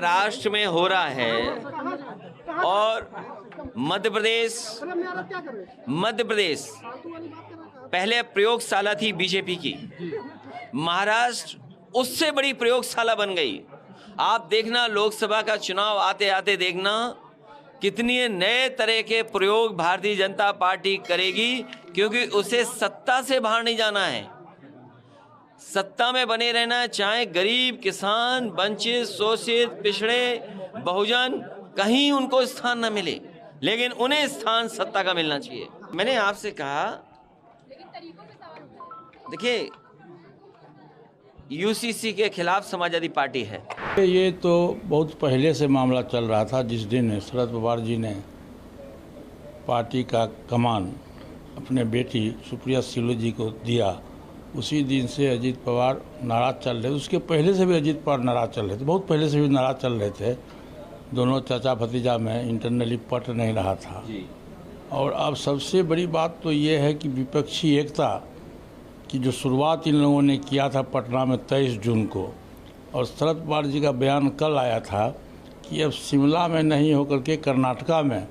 महाराष्ट्र में हो रहा है और मध्य प्रदेश पहले प्रयोगशाला थी बीजेपी की, महाराष्ट्र उससे बड़ी प्रयोगशाला बन गई। आप देखना लोकसभा का चुनाव आते आते देखना कितनी नए तरह के प्रयोग भारतीय जनता पार्टी करेगी, क्योंकि उसे सत्ता से बाहर नहीं जाना है, सत्ता में बने रहना है। चाहे गरीब, किसान, वंचित, शोषित, पिछड़े, बहुजन, कहीं उनको स्थान न मिले, लेकिन उन्हें स्थान सत्ता का मिलना चाहिए। मैंने आपसे कहा, देखिए यूसीसी के खिलाफ समाजवादी पार्टी है। ये तो बहुत पहले से मामला चल रहा था। जिस दिन शरद पवार जी ने पार्टी का कमान अपने बेटी सुप्रिया सुले जी को दिया, उसी दिन से अजीत पवार नाराज चल रहे थे। उसके पहले से भी अजीत पवार नाराज चल रहे थे, बहुत पहले से भी नाराज चल रहे थे। दोनों चाचा भतीजा में इंटरनली पट नहीं रहा था जी। और अब सबसे बड़ी बात तो ये है कि विपक्षी एकता की जो शुरुआत इन लोगों ने किया था पटना में 23 जून को, और शरद पवार जी का बयान कल आया था कि अब शिमला में नहीं होकर के कर्नाटका में,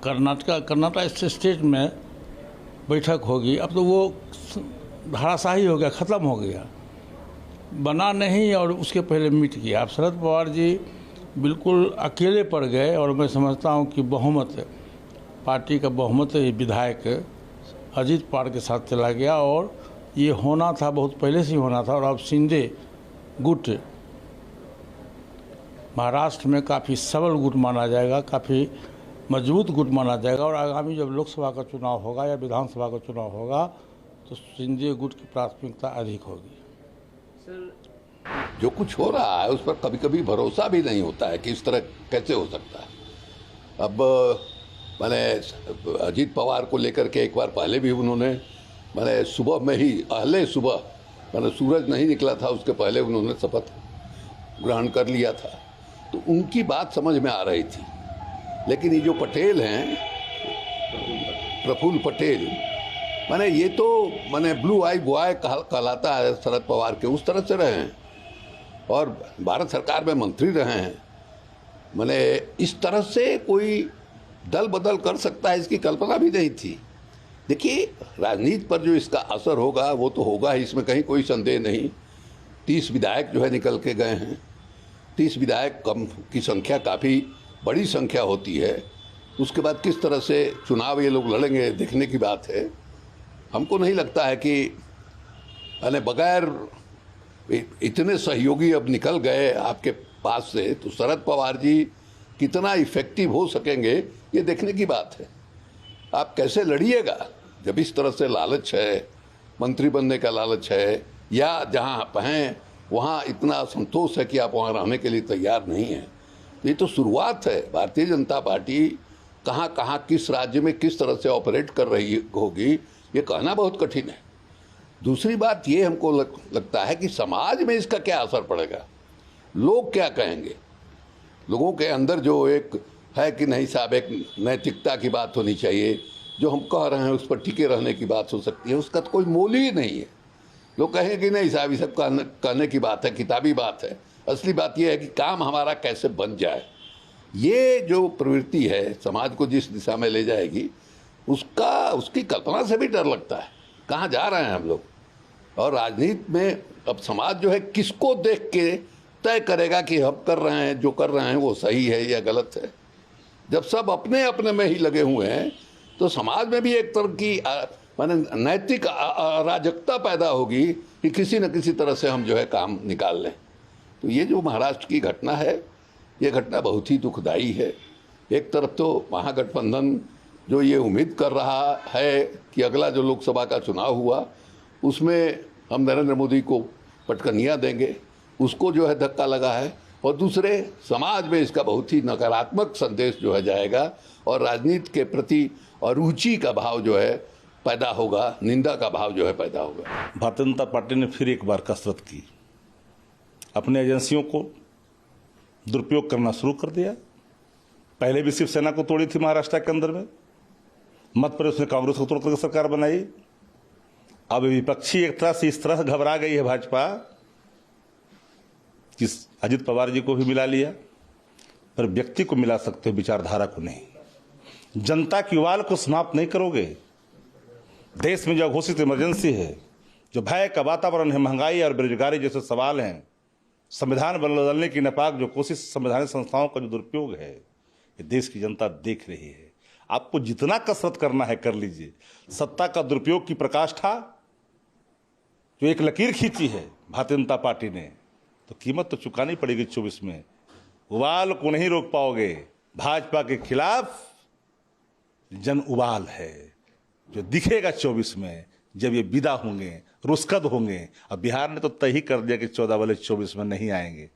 कर्नाटका स्टेट में बैठक होगी। अब तो वो धराशाही हो गया, ख़त्म हो गया, बना नहीं। और उसके पहले मिट गया। अब शरद पवार जी बिल्कुल अकेले पड़ गए, और मैं समझता हूँ कि बहुमत, पार्टी का बहुमत विधायक अजीत पवार के साथ चला गया। और ये होना था, बहुत पहले से ही होना था। और अब शिंदे गुट महाराष्ट्र में काफ़ी सबल गुट माना जाएगा, काफ़ी मजबूत गुट माना जाएगा। और आगामी जब लोकसभा का चुनाव होगा या विधानसभा का चुनाव होगा तो शिंदे गुट की प्राथमिकता अधिक होगी। जो कुछ हो रहा है उस पर कभी कभी भरोसा भी नहीं होता है कि इस तरह कैसे हो सकता है। अब मैंने अजीत पवार को लेकर के एक बार पहले भी उन्होंने, मैंने सुबह में ही, अहले सुबह, मैंने सूरज नहीं निकला था उसके पहले उन्होंने शपथ ग्रहण कर लिया था, तो उनकी बात समझ में आ रही थी। लेकिन ये जो पटेल हैं, प्रफुल्ल पटेल, मैंने ये तो मैंने ब्लू आई बॉय कहलाता है शरद पवार के, उस तरह से रहे हैं और भारत सरकार में मंत्री रहे हैं। मैंने इस तरह से कोई दल बदल कर सकता है इसकी कल्पना भी नहीं थी। देखिए राजनीति पर जो इसका असर होगा वो तो होगा ही, इसमें कहीं कोई संदेह नहीं। 30 विधायक जो है निकल के गए हैं। 30 विधायक कम की संख्या काफ़ी बड़ी संख्या होती है। उसके बाद किस तरह से चुनाव ये लोग लड़ेंगे देखने की बात है। हमको नहीं लगता है कि बगैर इतने सहयोगी अब निकल गए आपके पास से, तो शरद पवार जी कितना इफेक्टिव हो सकेंगे ये देखने की बात है। आप कैसे लड़िएगा जब इस तरह से लालच है, मंत्री बनने का लालच है, या जहां आप हैं वहां इतना संतोष है कि आप वहां रहने के लिए तैयार नहीं हैं। ये तो शुरुआत है। भारतीय जनता पार्टी कहां कहां किस राज्य में किस तरह से ऑपरेट कर रही होगी ये कहना बहुत कठिन है। दूसरी बात ये हमको लगता है कि समाज में इसका क्या असर पड़ेगा, लोग क्या कहेंगे। लोगों के अंदर जो एक है कि नहीं साहब, एक नैतिकता की बात होनी चाहिए, जो हम कह रहे हैं उस पर टिके रहने की बात हो सकती है, उसका तो कोई मोल ही नहीं है। लोग कहेंगे कि नहीं साहब ये सब कहने की बात है, किताबी बात है। असली बात यह है कि काम हमारा कैसे बन जाए। ये जो प्रवृत्ति है समाज को जिस दिशा में ले जाएगी उसकी कल्पना से भी डर लगता है। कहाँ जा रहे हैं हम लोग। और राजनीति में अब समाज जो है किसको देख के तय करेगा कि हम कर रहे हैं, जो कर रहे हैं वो सही है या गलत है। जब सब अपने अपने में ही लगे हुए हैं तो समाज में भी एक तरह की माने नैतिक अराजकता पैदा होगी कि किसी न किसी तरह से हम जो है काम निकाल लें। तो ये जो महाराष्ट्र की घटना है, ये घटना बहुत ही दुखदाई है। एक तरफ तो महागठबंधन जो ये उम्मीद कर रहा है कि अगला जो लोकसभा का चुनाव हुआ उसमें हम नरेंद्र मोदी को पटकनियाँ देंगे, उसको जो है धक्का लगा है। और दूसरे समाज में इसका बहुत ही नकारात्मक संदेश जो है जाएगा और राजनीति के प्रति अरुचि का भाव जो है पैदा होगा, निंदा का भाव जो है पैदा होगा। भारतीय जनता पार्टी ने फिर एक बार कसरत की, अपने एजेंसियों को दुरुपयोग करना शुरू कर दिया। पहले भी शिवसेना को तोड़ी थी महाराष्ट्र के अंदर में, मध्य प्रदेश में कांग्रेस को तोड़कर सरकार बनाई। अब विपक्षी एक तरह से इस तरह घबरा गई है भाजपा कि अजित पवार जी को भी मिला लिया, पर व्यक्ति को मिला सकते हो, विचारधारा को नहीं। जनता की उबाल को समाप्त नहीं करोगे। देश में जो घोषित इमरजेंसी है, जो भय का वातावरण है, महंगाई और बेरोजगारी जैसे सवाल हैं, संविधान बदलने की नापाक जो कोशिश, संवैधानिक संस्थाओं का जो दुरुपयोग है, ये देश की जनता देख रही है। आपको जितना कसरत करना है कर लीजिए। सत्ता का दुरुपयोग की प्रकाष्ठा जो एक लकीर खींची है भारतीय जनता पार्टी ने, तो कीमत तो चुकानी पड़ेगी 24 में। उबाल को नहीं रोक पाओगे। भाजपा के खिलाफ जन उबाल है जो दिखेगा 24 में, जब ये विदा होंगे, रुस्कद होंगे। अब बिहार ने तो तय ही कर दिया कि 14 वाले 24 में नहीं आएंगे।